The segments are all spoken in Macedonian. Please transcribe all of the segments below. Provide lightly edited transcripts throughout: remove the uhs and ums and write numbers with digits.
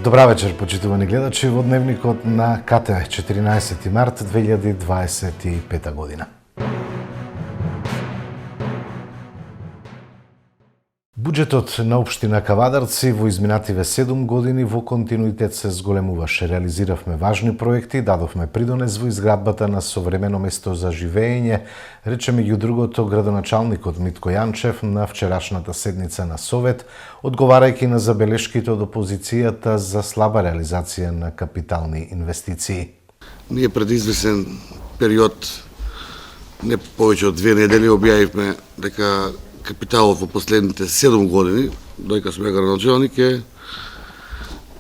Добра вечер, почитувани гледачи, во дневникот на КТ 14 март 2025 година. Буџетот на општина Кавадарци во изминативе 7 години во континуитет се зголемуваше. Реализиравме важни проекти, дадовме придонес во изградбата на современо место за живење, рече меѓу другото градоначалникот Митко Јанчев на вчерашната седница на Совет, одговарајќи на забелешките од опозицијата за слаба реализација на капитални инвестиции. Ние пред извесен период, не повеќе од 2 недели, објавивме дека капиталот во последните 7 години, доека сме градоначалник, е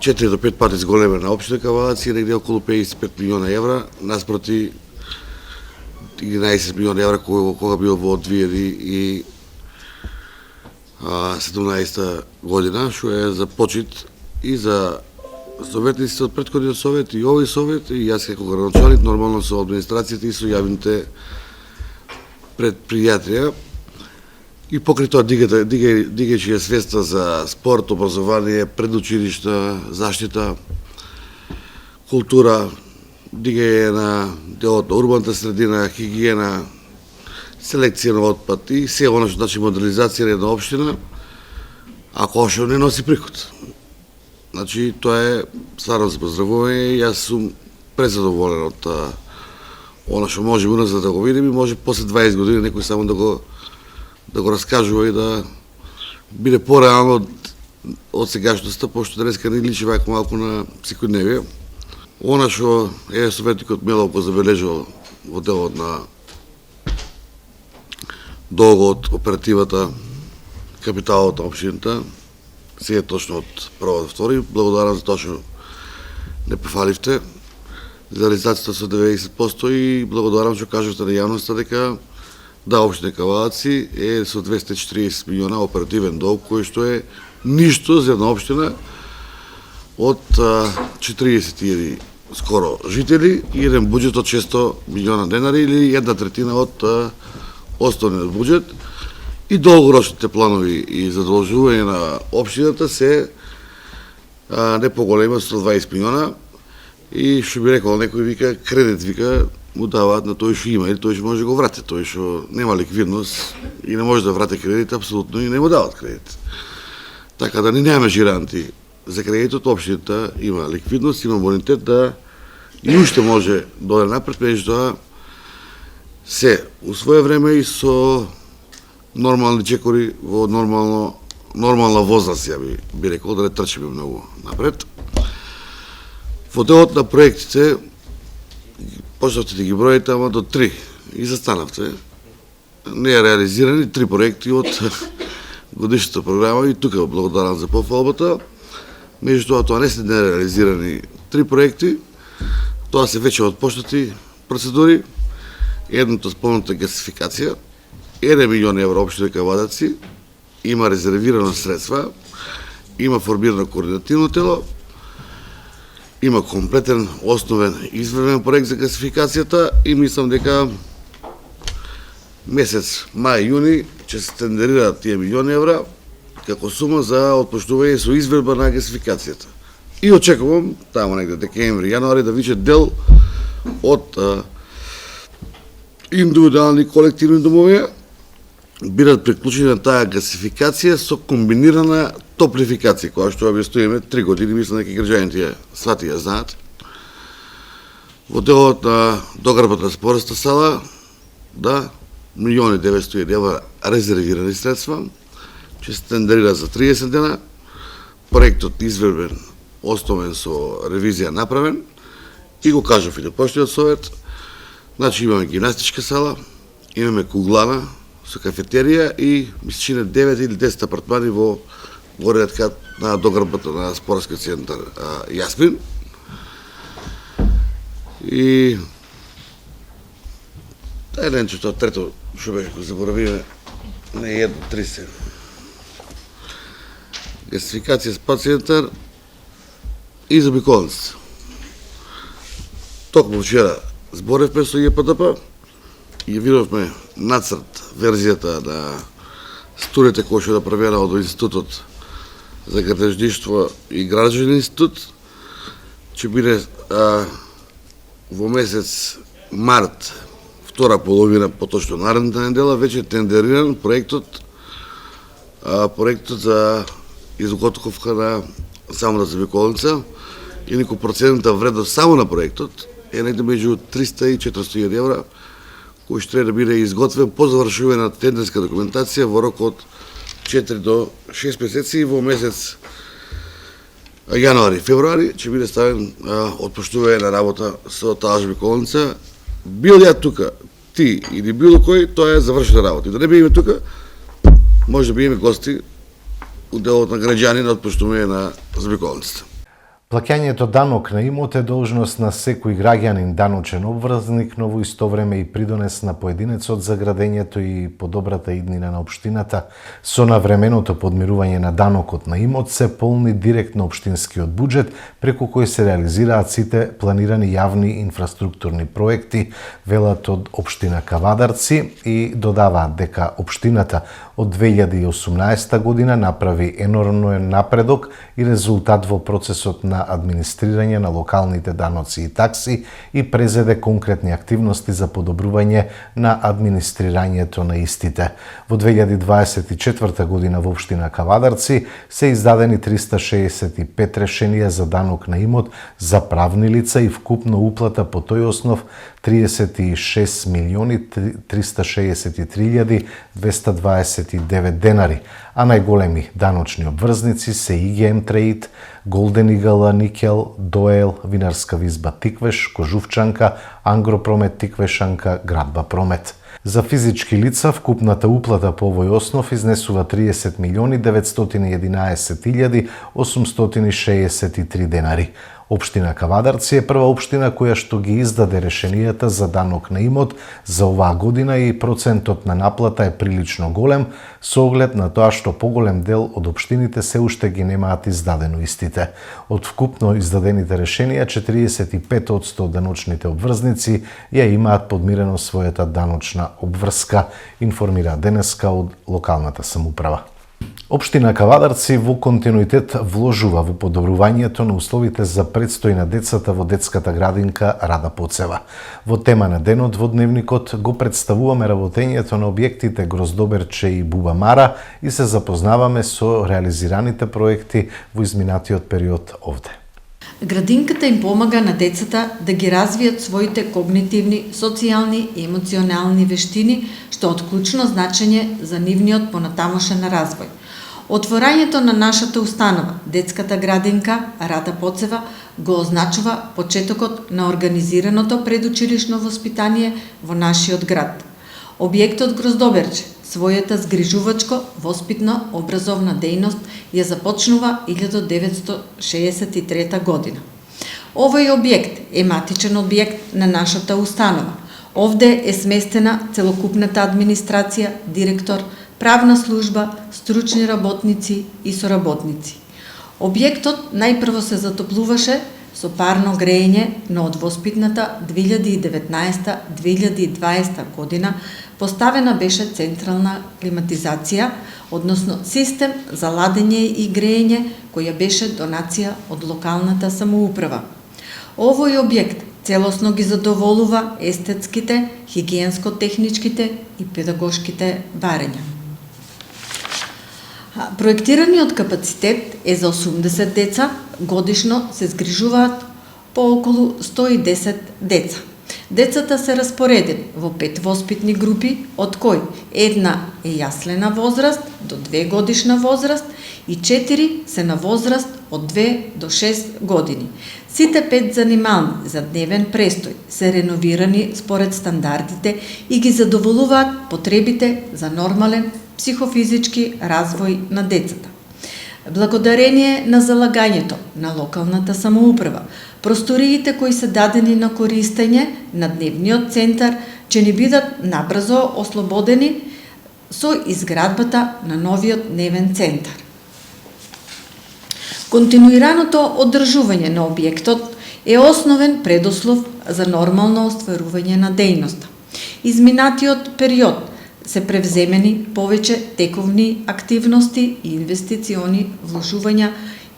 4 до 5 пати зголемен на општина Кавадарци, негде околу 55 милиона евра, наспроти 11 милиона евра кога бил во 2017 година, што е за почит и за советниците од претходниот совет и овој совет, и јас како градоначалник, нормално со администрацијата и со јавните предпријатија. И покрај тоа дигајќи ја свеста за спорт, образование, предучилишта, заштита, култура, дигање на делот на урбаната средина, хигиена, селекција на отпад и се оно што значи модернизација на една општина, ако што не носи приход. Значи, тоа е стварно за поздравување и јас сум презадоволен од оно што може уназад да го видим и може после 20 години некој само да го раскажува и да биде пореално од сегашноста, пошто денеска не личи вака малку на секојдневие. Она што е советникот Мелов го забележал во делот на долгот, оперативата, капиталот на општината, се е точно од прво до втори. Благодарам за тоа што не пофаливте за реализацијата со 90% и благодарам што кажавте на јавноста дека да, општина Кавадарци е со 240 милиона оперативен долг, кој што е ништо за една општина од 40.000 скоро жители и еден буџет од 600 милиона денари или 1/3 од основниот буџет. И долгорочните планови и задолжување на општината се не поголема 120 милиона и што би рекол некој вика кредит, вика му даваат на тој што има или тој што може да го врати, тој што нема ликвидност и не може да врати кредит, апсолутно и не му дават кредит. Така да немаме жиранти за кредитот, општината има ликвидност, има бонитет да и уште може да оде напред, меѓутоа се у свое време и со нормални чекори во нормална возраст, ја би рекол, да не трчиме многу напред. Во делот на проектите почнавте да ги броите, ама до 3 и застанавте. Не е реализирани 3 проекти од годишната програма и тука благодарам за пофалбата. Меѓутоа тоа не се нереализирани 3 проекти, тоа се веќе отпочнати процедури. Едното спомната гасификација, 1 милион евро општина Кавадарци, има резервирано средства, има формирано координативно тело, има комплетен основен изврвен проект за гасификацијата и мислам дека месец мај-јуни ќе се тендерираат тие милиони евра како сума за отпуштување со изврба на гасификацијата. И очекувам таму негде декември-јануари да више дел од индивидуални колективни домови бидат приклучени на таа гасификација со комбинирана топлификација, која што објаснуваме 3 години, мислам дека граѓаните ја сватија знаат. Во делот на доградбата на спортната сала, да, 1.900.000 евра резервирани средства, ќе се тендерира за 30 дена, проектот изврбен, основен со ревизија направен, и го кажав и на Поштиот совет, значи имаме гимнастичка сала, имаме куглана, со кафетерија и мисличине 9 или 10 апартмани во горниот кат на доградбата на спортскиот центар Јаспин. И еденчето трето што беше го заборавиме, не е едно, 30. Гасификација спа центар и заобиколница. Токму вчера зборевме со ЈПДП и видовме нацрт верзијата на студиите кои што направена од Институтот за градежништво и граđevен институт, ќе биде во месец март, втора половина, поточно наредната недела, веќе тендериран проектот за изготовка на самата заобиколница и неко процентната вредност само на проектот е негде меѓу 300 и 400 евра, кој што треба да биде изготвен по завршување на тендерска документација во рок од 4 до 6 месеци и во месец јануари, февруари ќе биде ставен отпуштување на работа со таа заобиколница. Бил ја тука ти или било кој, тоа е завршена работа. И да не биеме тука, може да биеме гости у делот на граѓани на отпуштување на заобиколницата. Плаќањето данок на имот е должност на секој граѓанин даночен обврзник, но во исто време и придонес на поединецот за градењето и подобрата иднина на општината. Со навременото подмирување на данокот на имот се полни директно општинскиот буџет, преку кој се реализираат сите планирани јавни инфраструктурни проекти, велат од општина Кавадарци и додаваат дека општината од 2018 година направи енормен напредок и резултат во процесот на администрирање на локалните даноци и такси и презеде конкретни активности за подобрување на администрирањето на истите. Во 2024 година во општина Кавадарци се издадени 365 решенија за данок на имот за правни лица и вкупно уплата по тој основ 36.363.229 денари, а најголеми даночни обврзници се ИГМ Trade, Голден Игала, Никел, Доел, Винарска визба Тиквеш, Кожувчанка, Ангропромет Тиквешанка, Градба Промет. За физички лица вкупната уплата по овој основ изнесува 30.911.863 денари. Општина Кавадарци е прва општина која што ги издаде решенијата за данок на имот за оваа година и процентот на наплата е прилично голем, со оглед на тоа што поголем дел од општините се уште ги немаат издадено истите. Од вкупно издадените решенија, 45% од даночните обврзници ја имаат подмирено својата даночна обврска, информира денеска од локалната самоуправа. Општина Кавадарци во континуитет вложува во подобрувањето на условите за предстој на децата во детската градинка Рада Поцева. Во тема на денот во Дневникот го представуваме работењето на објектите Гроздоберче и Буба Мара и се запознаваме со реализираните проекти во изминатиот период овде. Градинката им помага на децата да ги развијат своите когнитивни, социјални и емоционални вештини, што е од клучно значење за нивниот понатамошен развој. Отворањето на нашата установа, детската градинка Рада Поцева, го означува почетокот на организираното предучилишно воспитание во нашиот град. Објектот Гроздоберче својата згрижувачко воспитно образовна дејност ја започнува 1963 година. Овој објект е матичен објект на нашата установа. Овде е сместена целокупната администрација, директор, правна служба, стручни работници и соработници. Објектот најпрво се затоплуваше со парно грејење, но од воспитната 2019-2020 година поставена беше централна климатизација, односно систем за ладење и грејење, која беше донација од локалната самоуправа. Овој објект целосно ги задоволува естетските, хигиенско-техничките и педагошките барања. Проектираниот капацитет е за 80 деца, годишно се згрижуваат по околу 110 деца. Децата се распоредени во 5 воспитни групи, од кои една е јаслена возраст до 2 годишна возраст и 4 се на возраст од 2 до 6 години. Сите 5 занимални за дневен престој се реновирани според стандардите и ги задоволуваат потребите за нормален психофизички развој на децата. Благодарение на залагањето на локалната самоуправа, просториите кои се дадени на користење на дневниот центар ќе ни бидат набрзо ослободени со изградбата на новиот дневен центар. Континуираното одржување на објектот е основен предуслов за нормално остварување на дејноста. Изминатиот период се превземени повеќе тековни активности и инвестициони вложувања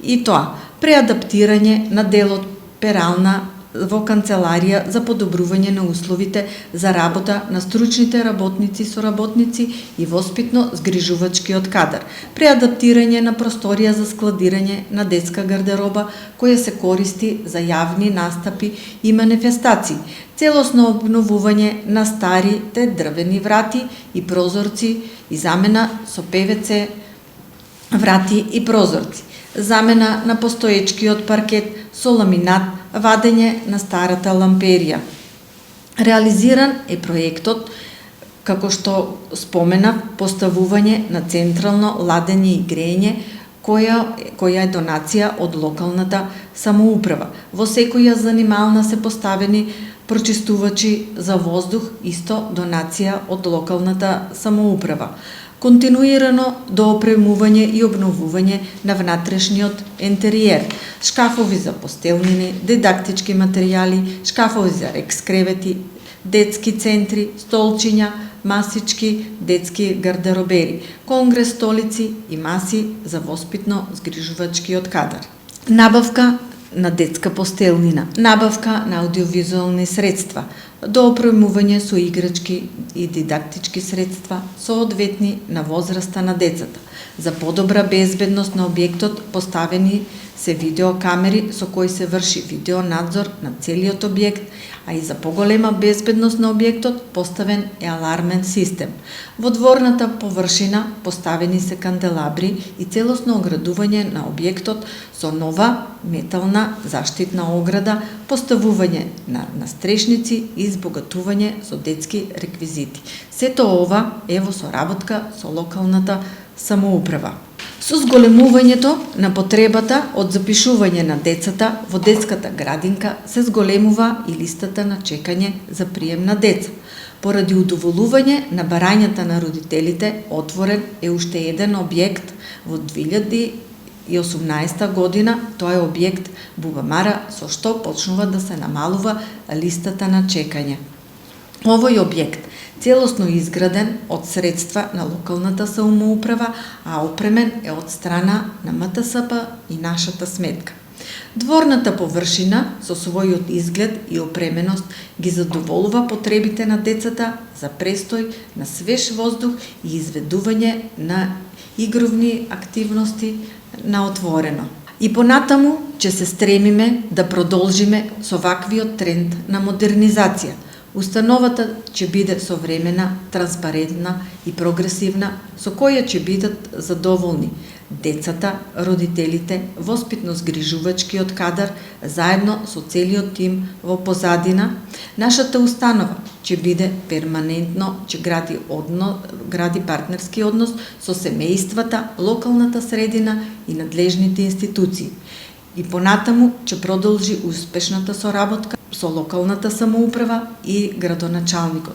и тоа преадаптирање на дел од перална во канцеларија за подобрување на условите за работа на стручните работници, соработници и воспитно-згрижувачкиот кадар, преадаптирање на просторија за складирање на детска гардероба која се користи за јавни настапи и манифестации, целосно обновување на старите дрвени врати и прозорци и замена со ПВЦ врати и прозорци, замена на постоечкиот паркет со ламинат, вадење на старата ламперија. Реализиран е проектот, како што споменав, поставување на централно ладење и грејење, која е донација од локалната самоуправа. Во секоја занимална се поставени прочистувачи за воздух, исто донација од локалната самоуправа. Континуирано доопремување и обновување на внатрешниот ентериер, шкафови за постелнини, дидактички материјали, шкафови за рекс кревети, детски центри, столчиња, масички, детски гардеробери, конгрес столици и маси за воспитно-згрижувачкиот кадар. Набавка на детска постелнина, набавка на аудиовизуални средства, доопремување со играчки и дидактички средства соодветни на возраста на децата. За подобра безбедност на објектот поставени се видеокамери со кои се врши видеонадзор на целиот објект, а и за поголема безбедност на објектот поставен е алармен систем. Во дворната површина поставени се канделабри и целосно оградување на објектот со нова метална заштитна ограда, поставување на настрешници и избогатување со детски реквизити. Сето ова е во соработка со локалната самоуправа. Со зголемувањето на потребата од запишување на децата во детската градинка се зголемува и листата на чекање за прием на деца. Поради удоволување на барањата на родителите, отворен е уште еден објект во 2018 година, тоа е објект Бубамара, со што почнува да се намалува листата на чекање. Овој објект целосно изграден од средства на локалната самоуправа, а опремен е од страна на МТСП и нашата сметка. Дворната површина со својот изглед и опременост ги задоволува потребите на децата за престој на свеж воздух и изведување на игровни активности на отворено. И понатаму ќе се стремиме да продолжиме со ваквиот тренд на модернизација. Установата ќе биде современа, транспарентна и прогресивна, со која ќе бидат задоволни децата, родителите, воспитно-згрижувачкиот кадар, заедно со целиот тим во позадина. Нашата установа ќе биде перманентно, ќе гради партнерски однос со семејствата, локалната средина и надлежните институции. И понатаму ќе продолжи успешната соработка со локалната самоуправа и градоначалникот.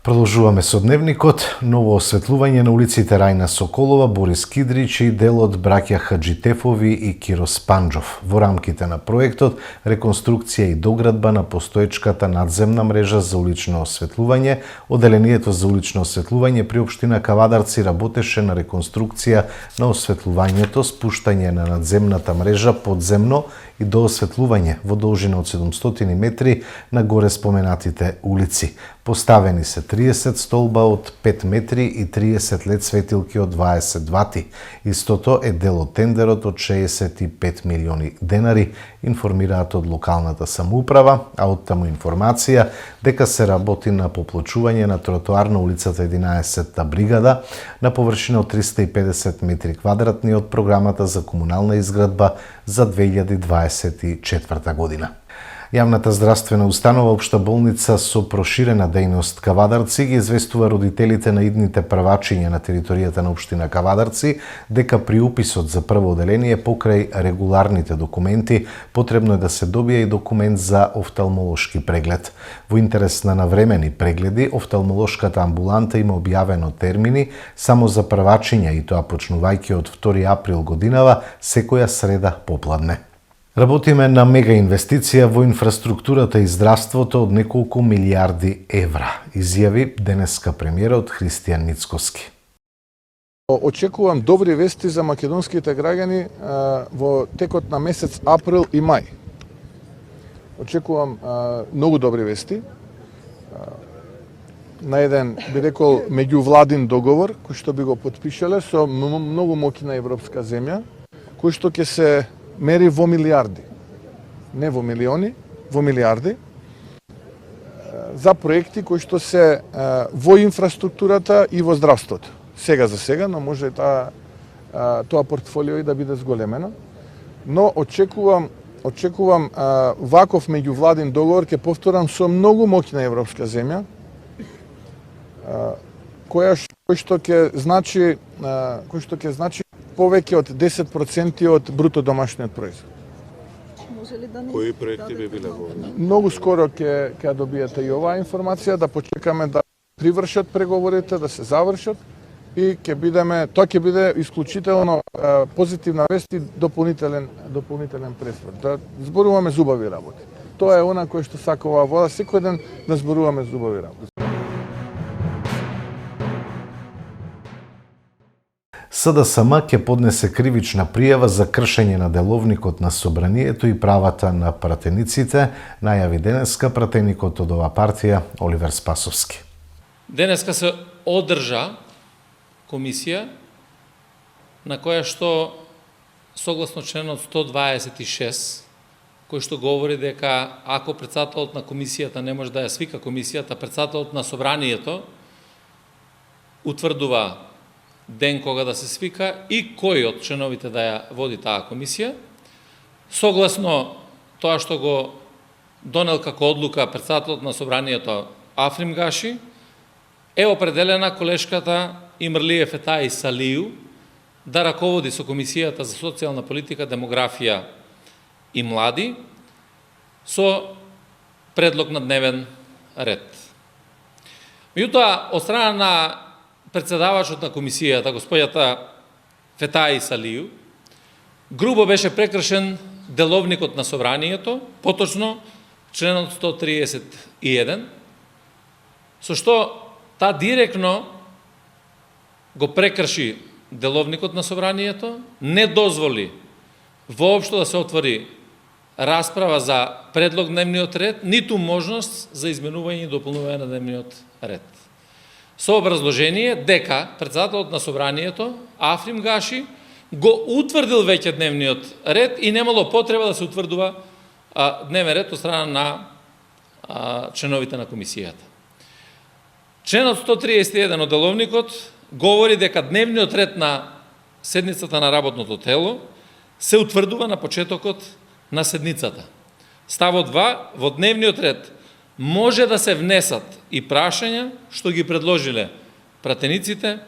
Продолжуваме со дневникот. Ново осветлување на улиците Рајна Соколова, Борис Кидрич и дел од браќа Хаджитефови и Кирос Панџов. Во рамките на проектот реконструкција и доградба на постоечката надземна мрежа за улично осветлување, Оделението за улично осветлување при општина Кавадарци работеше на реконструкција на осветлувањето, спуштање на надземната мрежа подземно и доосветлување во должина од 700 метри на горе споменатите улици. Поставени се 30 столба од 5 метри и 30 лед светилки од 20 вати. Истото е дел од тендерот од 65 милиони денари, информираат од локалната самоуправа, а од таму информација дека се работи на поплочување на тротоар на улицата 11-та бригада на површина од 350 метри квадратни од програмата за комунална изградба за 2024 година. Јавната здравствена установа Општа болница со проширена дејност Кавадарци ги известува родителите на идните првачиња на територијата на општина Кавадарци дека при уписот за прво оделение покрај регуларните документи потребно е да се добие и документ за офталмолошки преглед. Во интерес на навремени прегледи, офталмолошката амбуланта има објавено термини само за првачиња и тоа почнувајќи од 2 април годинава секоја среда попладне. Работиме на мега инвестиција во инфраструктурата и здравството од неколку милиарди евра, изјави денеска премиерот Христијан Мицкоски. Очекувам добри вести за македонските граѓани во текот на месец април и мај. Очекувам многу добри вести. На еден, би рекол, меѓувладин договор, кој што би го потпишале со многу моќна европска земја, кој што ќе се мери во милиарди, не во милиони, во милиарди, за проекти кои што се во инфраструктурата и во здравството. Сега за сега, но може тоа портфолио и да биде зголемено. Но очекувам ваков меѓувладин договор, ќе повторам, со многу моќна европска земја, кој што ќе значи повеќе од 10% од бруто домашниот производ. Кои проекти би биле во? Многу скоро ќе добиете и оваа информација, да почекаме да привршат преговорите, да се завршат и тоа ќе биде исклучително позитивна вест и дополнителен пресврт. Да зборуваме зубави работи. Тоа е она кој што сакува вода секој ден, да зборуваме зубави работи. СДСМ ќе поднесе кривична пријава за кршење на деловникот на собранието и правата на пратениците, најави денеска пратеникот од оваа партија Оливер Спасовски. Денеска се одржа комисија на која што согласно членот 126, кој што говори дека ако председателот на комисијата не може да ја свика комисијата, председателот на собранието утврдува ден кога да се свика и кој од членовите да ја води таа комисија. Согласно тоа што го донел како одлука председателот на собранието Африм Гаши, е определена колешката Имрлие Фетаи Салију да раководи со Комисијата за социјална политика, демографија и млади со предлог на дневен ред. Меѓутоа, од страна на председавачот на комисијата, господјата Фетаи Салију, грубо беше прекршен деловникот на собранието, поточно членот 131, со што таа директно го прекрши деловникот на собранието, не дозволи воопшто да се отвори расправа за предлог дневниот ред, ниту можност за изменување и дополнување на дневниот ред. Со образложение дека председателот на собранието Африм Гаши го утврдил веќе дневниот ред и немало потреба да се утврдува дневен ред од страна на членовите на комисијата. Членот 131 од деловникот говори дека дневниот ред на седницата на работното тело се утврдува на почетокот на седницата. Ставот 2, во дневниот ред може да се внесат и прашања што ги предложиле пратениците,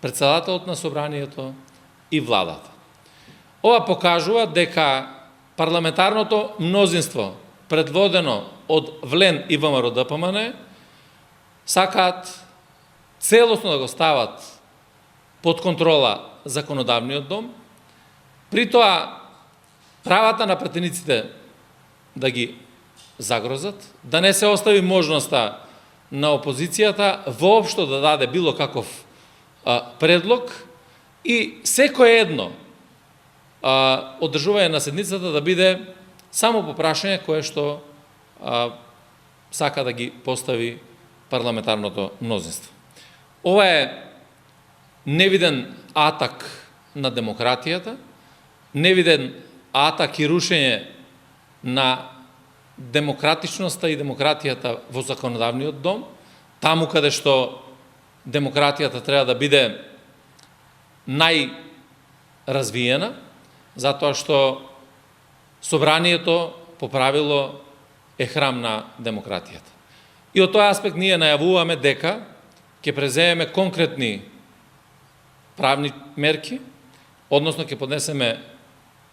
председателот на собранието и владата. Ова покажува дека парламентарното мнозинство, предводено од ВЛЕН и ВМРО-ДПМН, сакаат целосно да го стават под контрола законодавниот дом, при тоа правата на пратениците да ги загрозат, да не се остави можноста на опозицијата воопшто да даде било каков предлог и секое едно одржување на седницата да биде само по прашање кое што сака да ги постави парламентарното мнозинство. Ова е невиден атак на демократијата, невиден атак и рушење на демократичноста и демократијата во законодавниот дом, таму каде што демократијата треба да биде најразвиена, затоа што собранието по правило е храм на демократијата. И од тој аспект ние најавуваме дека ќе преземеме конкретни правни мерки, односно ќе поднесеме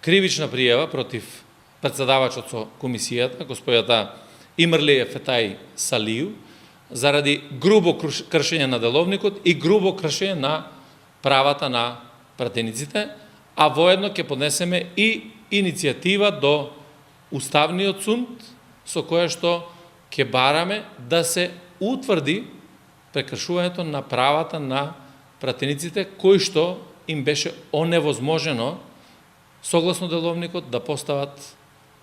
кривична пријава против председавачот со комисијата, господјата Имрлие Фетаи Салију, заради грубо кршење на деловникот и грубо кршење на правата на пратениците, а воедно ќе поднесеме и иницијатива до Уставниот суд, со која што ќе бараме да се утврди прекршувањето на правата на пратениците кои што им беше оневозможено согласно деловникот да постават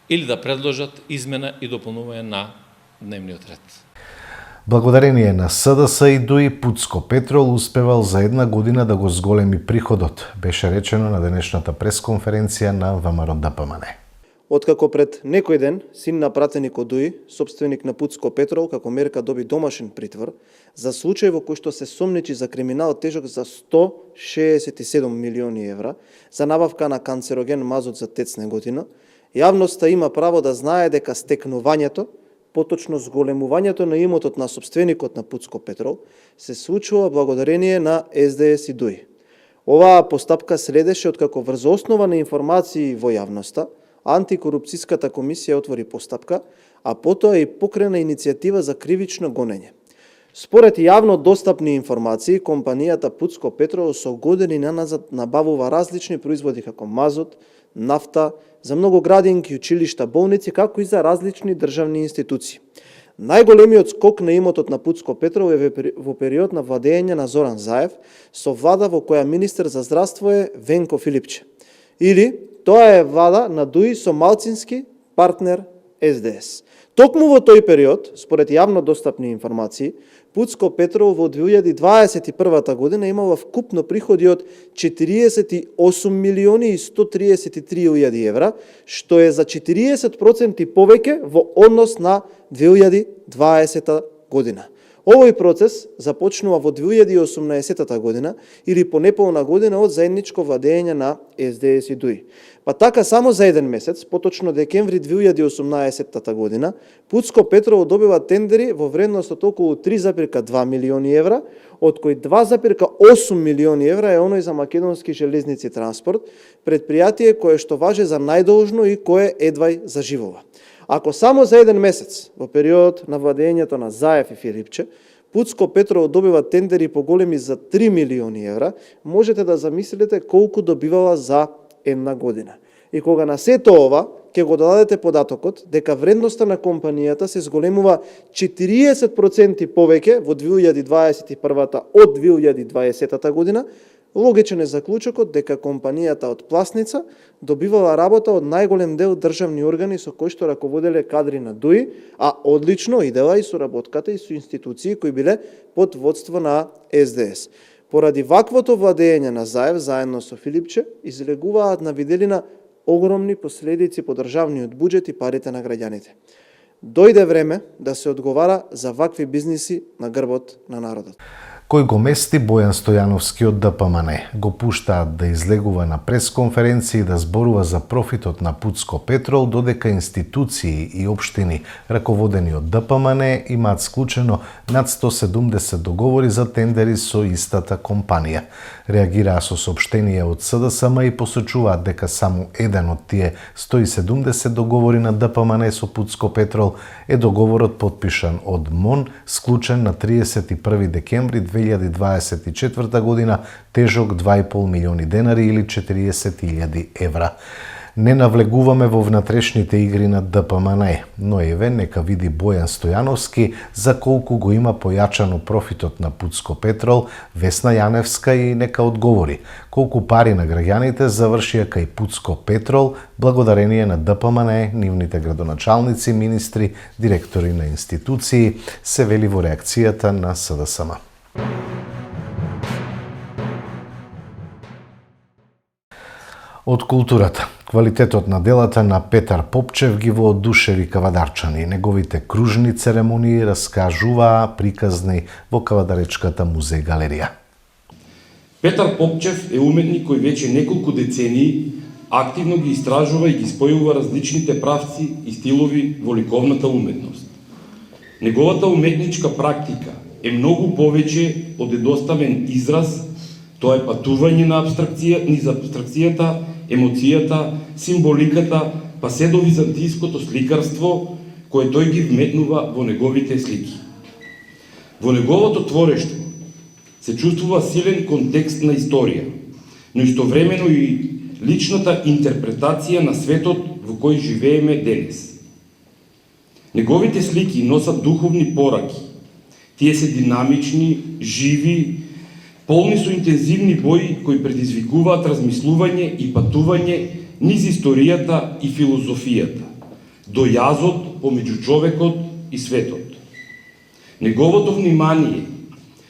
или да предложат измена и дополнување на дневниот ред. Благодарение на СДС и ДУИ, Пуцко Петрол успевал за една година да го зголеми приходот, беше речено на денешната пресконференција на ВМРО ДПМН. Откако пред некој ден син на пратеник од ДУИ, собственик на Пуцко Петрол, како мерка доби домашен притвор за случај во кој што се сомничи за криминал тежок за 167 милиони евра за набавка на канцероген мазот за тецна година, јавноста има право да знае дека стекнувањето, поточно зголемувањето на имотот на собственикот на Пуцко Петрол, се случува благодарение на СДС и ДУИ. Оваа постапка следеше откако врз основа на информации во јавноста, Антикорупцијската комисија отвори постапка, а потоа и покрена иницијатива за кривично гонење. Според јавно достапни информации, компанијата Пуцко Петрол со години наназад набавува различни производи како мазот, нафта, за многу градинки, училишта, болници, како и за различни државни институции. Најголемиот скок на имотот на Пуцко Петрол е во период на владење на Зоран Заев, со влада во која министер за здравство е Венко Филипче. Или тоа е влада на ДУИ со малцински партнер СДС. Токму во тој период, според јавно достапни информации, Пуцко Петрол во 2021 година имала вкупно приходи од 48 милиони и 133 илјади евра, што е за 40% повеќе во однос на 2020 година. Овој процес започнува во 2018 година или по неполна година од заедничко владење на СДС и ДУИ. Па така само за еден месец, поточно декември 2018 година, Пуцко Петрол добива тендери во вредност од околу 3,2 милиони евра, од кои 2,8 милиони евра е оној за Македонски железници транспорт, предпријатие кое што важи за најдолжно и кое едвај заживува. Ако само за еден месец, во период на владењето на Заев и Филипче, Пуцко Петрол добива тендери поголеми за 3 милиони евра, можете да замислите колку добивала за една година. И кога на сето ова, ќе го додадете податокот дека вредноста на компанијата се зголемува 40% повеќе во 2021 од 2020 година, логичен е заклучокот дека компанијата од Пласница добивала работа од најголем дел државни органи со кои што раководеле кадри на ДУИ, а одлично идела и соработката и со институции кои биле под водство на СДС. Поради ваквото владење на Заев заедно со Филипче излегуваат на виделина огромни последици по државниот буџет и парите на граѓаните. Дојде време да се одговара за вакви бизниси на грбот на народот. Кој го мести Бојан Стојановски од ДПМН, го пуштаат да излегува на пресконференција и да зборува за профитот на Пуцко Петрол, додека институции и општини раководени од ДПМН имаат склучено над 170 договори за тендери со истата компанија. Реагираа со соопштение од СДСМ и посочуваат дека само еден од тие 170 договори на ДПМН со Пуцко Петрол е договорот подпишан од МОН, склучен на 31 декември 2024 година, тежок 2,5 милиони денари или 40.000 евра. Не навлегуваме во внатрешните игри на ДПМН, но еве нека види Бојан Стојановски за колку го има појачано профитот на Пуцко Петрол, Весна Јаневска и нека одговори колку пари на граѓаните завршија кај Пуцко Петрол благодарение на ДПМН, нивните градоначалници, министри, директори на институции, се вели во реакцијата на СДСМ. Од културата. Квалитетот на делата на Петар Попчев ги воодушеви кавадарчани. Неговите кружни церемонии раскажуваа приказни во Кавадаречката музеј галерија. Петар Попчев е уметник кој веќе неколку децении активно ги истражува и ги спојува различните правци и стилови во ликовната уметност. Неговата уметничка практика е многу повеќе од едноставен израз, тоа е патување на низ абстракцијата, емоцијата, символиката, па се до византиското сликарство, кое тој ги вметнува во неговите слики. Во неговото творештво се чувствува силен контекст на историја, но истовремено и личната интерпретација на светот во кој живееме денес. Неговите слики носат духовни пораки. Тие се динамични, живи, полни со интензивни бои кои предизвикуваат размислување и патување низ историјата и филозофијата, до јазот помеѓу човекот и светот. Неговото внимание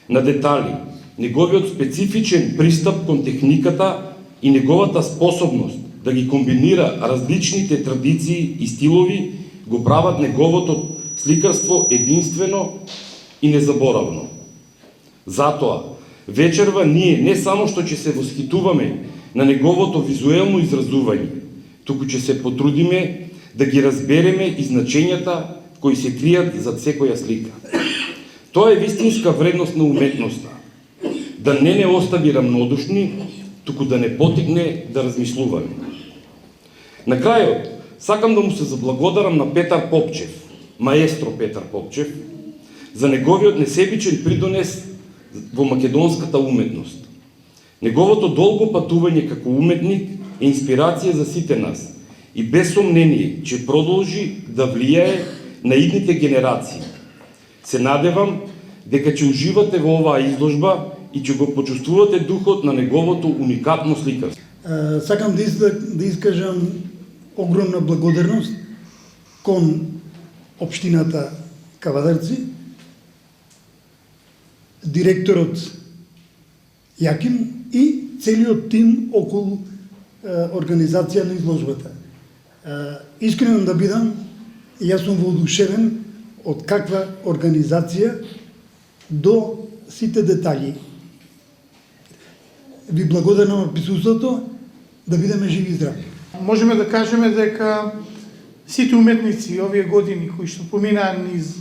на детали, неговиот специфичен пристап кон техниката и неговата способност да ги комбинира различните традиции и стилови го прават неговото сликарство единствено и незаборавно. Затоа, вечерва ние не само што ќе се восхитуваме на неговото визуелно изразување, туку ќе се потрудиме да ги разбереме и значењата кои се кријат зад секоја слика. Тоа е вистинска вредност на уметноста, да не остави рамнодушни, туку да не потикне да размислуваме. На крајот, сакам да му се заблагодарам на Петар Попчев, маестро Петар Попчев, за неговиот несебичен придонес во македонската уметност. Неговото долго патување како уметник е инспирација за сите нас и без сомнение ќе продолжи да влијае на идните генерации. Се надевам дека ќе уживате во оваа изложба и ќе го почувствувате духот на неговото уникатно сликарство. Сакам да искажам огромна благодарност кон општината Кавадарци, директорот Јаким и целиот тим околу организација на изложбата. Искрено да бидам, јас сум воодушевен од каква организација до сите детали. Ви благодарам на присуството, да бидеме живи и здрави. Можеме да кажеме дека сите уметници овие години кои што поминаа низ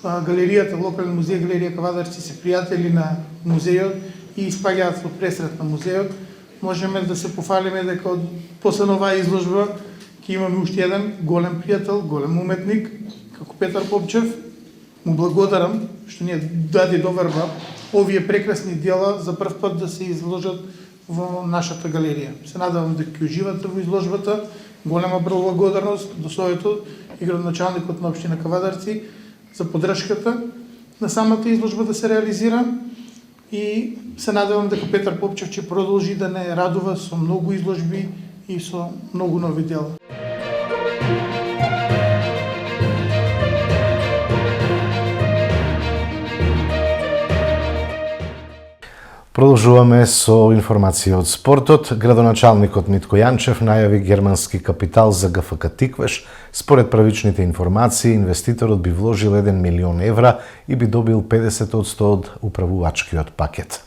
галеријата, локален музеј, галерија Кавадарци, се пријатели на музејот и испаѓаат во пресрет на музејот. Можеме да се пофалиме дека после оваа изложба ќе имаме уште еден голем пријател, голем уметник, како Петар Попчев. Му благодарам што ни даде доверба овие прекрасни дела за прв пат да се изложат во нашата галерија. Се надевам дека ќе уживате во изложбата. Голема благодарност до Советот и градоначалникот на општина Кавадарци за поддршката на самата изложба да се реализира и се надевам дека Петар Попчев ќе продолжи да не радува со многу изложби и со многу нови дела. Продолжуваме со информација од спортот. Градоначалникот Митко Јанчев најави германски капитал за ГФК Тиквеш. Според првичните информации, инвеститорот би вложил 1 милион евра и би добил 50% од управувачкиот пакет.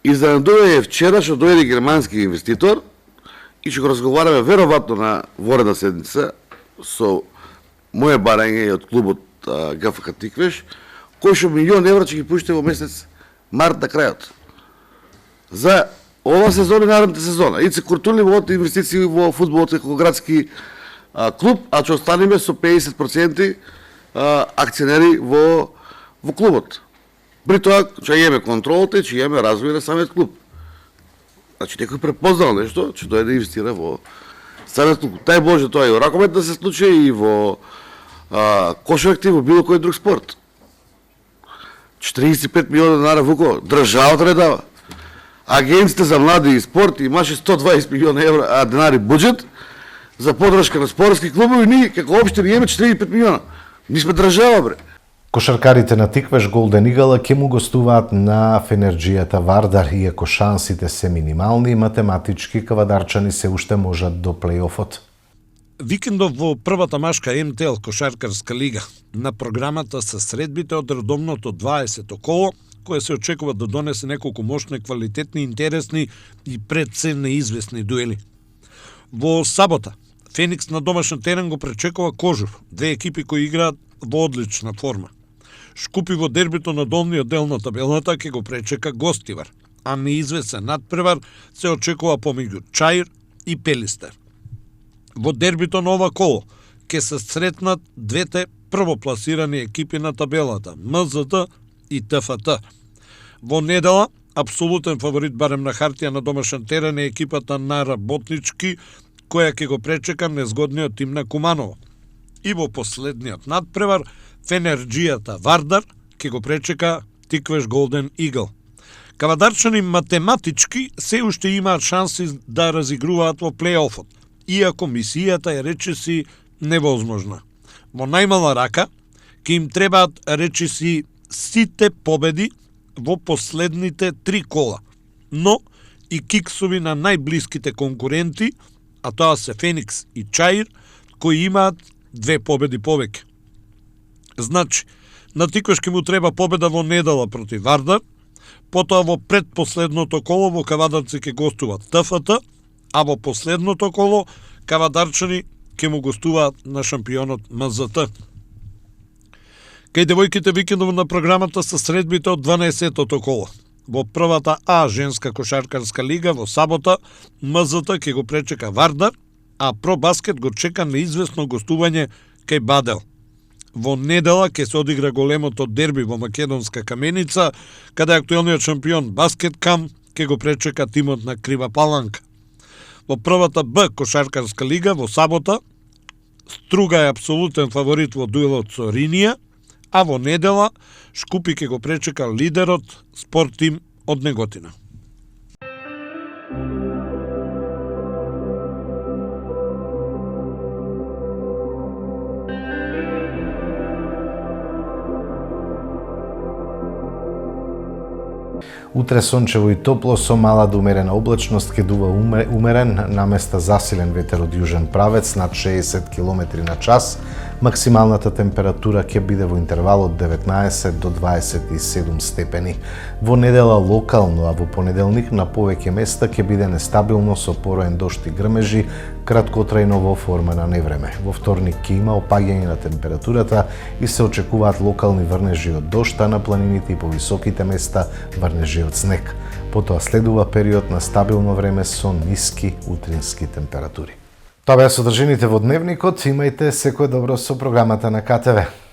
Изненадува вчера што дојде германски инвеститор и ќе го разговараме веројатно на воредна седница со моје барање од клубот ГФК Тиквеш, кој што милион евра ќе ги пушти во месец март на крајот. За ова сезона и наредната сезона. И се куртулиме од инвестиции во фудбалот како градски клуб, а ќе останеме со 50% акционери во клубот. При тоа ќе имаме контролата и ќе имаме развој на самиот клуб. Значи некој препознал нешто, ќе дојде да инвестира во самиот клуб. Тај Боже тоа и во ракомет да се случи и во кошарките и во било кој друг спорт. 45 милиона денари Вуко, државата не дава. Агенците за млади и спорт имаше 120 милиона евра денари буџет за поддршка на спортски клубови, ние како општина имаме 45 милиона. Ние сме држава, бре. Кошаркарите на Тиквеш Голден Игла ќе му гостуваат на Фенерџијата Вардар, иако шансите се минимални, математички кавадарчани се уште можат до плейофот. Викендов во првата машка МТЛ кошаркарска лига на програмата се средбите од редовното 20-то коло, кое се очекува да донесе неколку мощни, квалитетни, интересни и пред се неизвестни дуели. Во сабота, Феникс на домашен терен го пречекува Кожур, две екипи кои играат во одлична форма. Шкупи во дербито на долниот дел на табелата ќе го пречека Гостивар, а неизвестен надпревар се очекува помеѓу Чаир и Пелистер. Во дербито на ова коло ќе се сретнат двете првопласирани екипи на табелата, МЗД и ТФТ. Во недела, апсолутен фаворит барем на хартија на домашен терен е екипата на Работнички, која ќе го пречека незгодниот тим на Куманово. И во последниот надпревар, Фенерџијата Вардар ќе го пречека Тиквеш Голден Игл. Кавадарчани математички се уште имаат шанси да разигруваат во плей-офот, иако мисијата е речиси невозможна. Во најмала рака, ќе им требаат речиси сите победи во последните 3 кола, но и киксови на најблиските конкуренти, а тоа се Феникс и Чаир, кои имаат 2 победи повеќе. Значи, на Тиквеш ќе му треба победа во недела против Вардар, потоа во предпоследното коло во Кавадарци ќе гостуваат ТФТ, а во последното коло кавадарчани ќе му гостуваат на шампионот МЗТ. Кај девојките викендов на програмата се средбите од 12-тото коло. Во првата А женска кошаркарска лига во сабота МЗТ ќе го пречека Вардар, а Про Баскет го чека неизвестно гостување кај Бадел. Во недела ќе се одигра големото дерби во Македонска Каменица, каде актуелниот шампион Баскеткам ќе го пречека тимот на Крива Паланка. Во првата Б кошаркарска лига во сабота Струга е апсолутен фаворит во дуелот со Ринија, а во недела Шкупи ќе го пречека лидерот Спорттим од Неготина. Утре сончево и топло со мала до умерена облачност, ќе дува умерен наместа засилен ветер од јужен правец над 60 км на час. Максималната температура ќе биде во интервал од 19 до 27 степени. Во недела локално, а во понеделник на повеќе места ќе биде нестабилно со пороен дожд и грмежи, краткотрајно во форма на невреме. Во вторник ќе има опаѓање на температурата и се очекуваат локални врнежи од дожд, а на планините и повисоките места врнежи од снег. Потоа следува период на стабилно време со ниски утрински температури. Тоа беа содржините во дневникот. Имајте секое добро со програмата на КТВ.